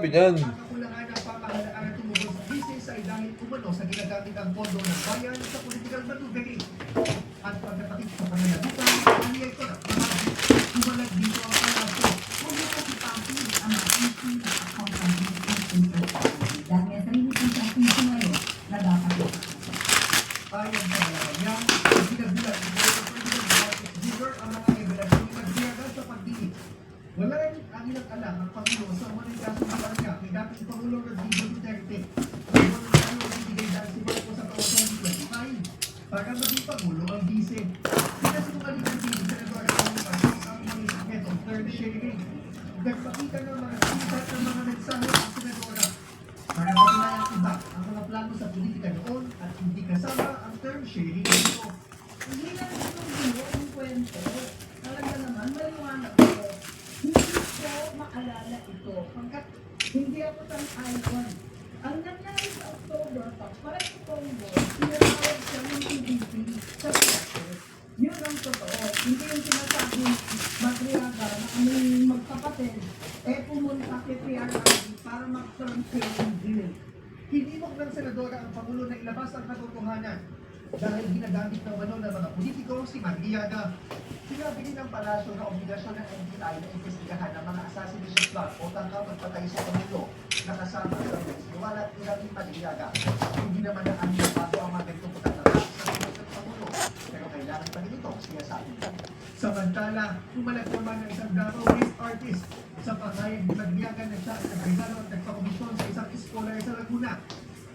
kausapin yan. Kakakulangan ng pamahalaan at tumubos sa business ay dahil umano sa ginagamit ang pondo ng bayan sa political maneuvering. At pagkakapit sa pananagutan, kaniyay ko na kumalag dito ang palaso. Kung ito ipapin ang ating accountability interparty dahil sa limitin sa ating sumayo na dapat ito. Ayon sa mga niya, sinagulat ni President Marcos Jr. ang mga revelasyon na nagbiyagan sa pagdinig. Wala rin ang ilang alam ang Pangulo sa umanong kasunduan niya kay dating Pangulong Rodrigo Duterte. Ang voluntaryo ang ibigay dahil si Marcos sa taon 2025 para maging Pangulo ang vice. Pinasinungaling ng Senador Marcos ang mga metong third sharing. Nagpakita ng mga sikat ng mga mensahe ng Senadora para matunay ang iba ang mga plano sa politika noon at hindi kasama ang term sharing nito. Hindi lang itong gulo ang kwento. Talaga naman, maliwanag ko. Hindi ko maalala ito. Pagkat hindi ako sang-ayon. Ang nangyari sa October, parang itong board, tinatawag siya ng PDP sa process. Yun ang totoo. Hindi yung sinasabing Matriaga na kaming magkapatid, pumunta kay PRRD para mag-term sharing deal. Hinimok ng Senadora ang Pangulo na ilabas ang katotohanan dahil ginagamit ng ng mga politiko si Marliaga. Sinabi din ng palasyo na obligasyon ng NBI na investigahan ang mga assassination plot o tangkang magpatay sa Pangulo na kasama sa Wala at Ilangin Marliaga. Hindi naman na anong bago ang mga ganitong pagkatala sa tulog ng Pangulo. Pero kailangan pa rin ito siya sa atin. Samantala, umalag naman ng isang Davao based artist sa pangayag ni Marliaga na siya ay nagregalo at nagpakomisyon sa isang scholar sa Laguna.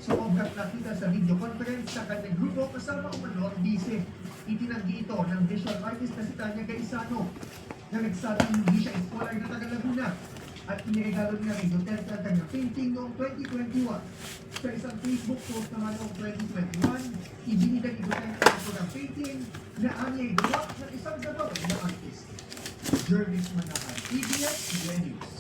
So, obgat nakita sa video conference sa kanyang grupo kasama umano ang vice. Itinanggi ito ng visual artist na si Tanya Gaisano na nagsabing hindi siya scholar na taga Laguna at iniregalo niya rin Duterte ang kanyang painting noong 2021. Sa isang Facebook post naman noong 2021, ibinigay ni Duterte ang ng painting na anya'y gawa ng isang Davao na artist. Jervis Manahan, PBS News.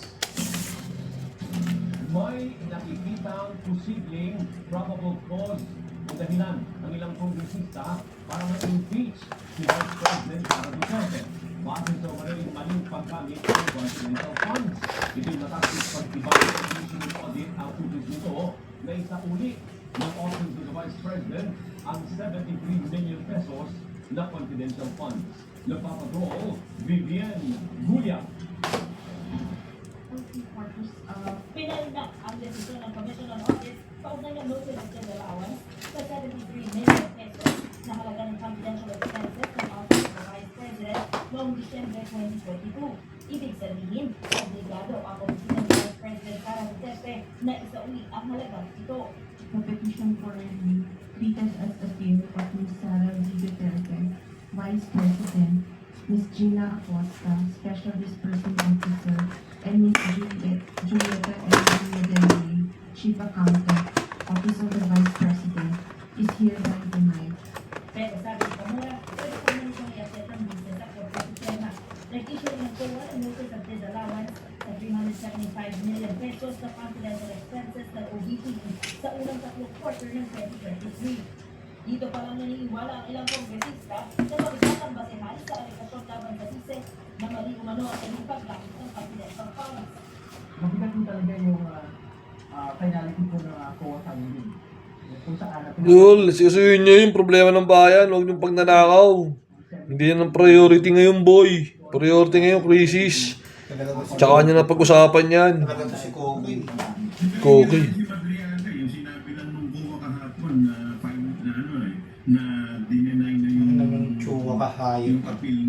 May nakikitang posibleng probable cause o dahilan ng ilang kongresista para ma-impeach si Vice President Sara Duterte. Base sa maling paggamit ng confidential funds. Ito'y matapos pag-ibang commission audit ang utos nito na isauli ng Office of the Vice President ang 73 million pesos na confidential funds. Nagpapatrol, Vivian Gulia. Pinalda ang desisyon ng Commission on Audit kaugnay ng notice of allowance sa 73 million pesos na halaga ng confidential expenses ng Office of the Vice President noong Disyembre 2022. Ibig sabihin, obligado ang Opisina ng Vice President Sara Duterte na isauli ang halagang ito. The petition for review treated as appeal of Ms. Sara D. Duterte, Vice President, Ms. Gina Acosta, Special Disbursing Officer, and Ms. Julieta M. Medellin, Chief Accountant, Office of the Vice President, is hereby denied. Pero sabi ni Pamura, pwede pa naman itong i-accept ng business at corporate sistema. Nag-issue ng COA ang notice of disallowance sa 375 million pesos na confidential expenses ng OVP sa unang tatlong quarter ng 2023. Dito pa lang naniniwala ang ilang kongresista na mabigat ang basehan sa alikasyon laban sa sise na mali umano ang inyong paggamit ng confidential funds. Mabigat din talaga yung finality po ng COA funding. Kung saan natin... Yul, sisuyin nyo yung problema ng bayan. Huwag yung pagnanakaw. Hindi yan ang priority ngayon, boy. Priority ngayon, crisis. Tsaka nyo na pag-usapan yan. Talaga to si Koki. Koki. Si Madriaga, yung sinabi lang nung buko kahapon na dinenay na yung Chua kahayo. appeal ni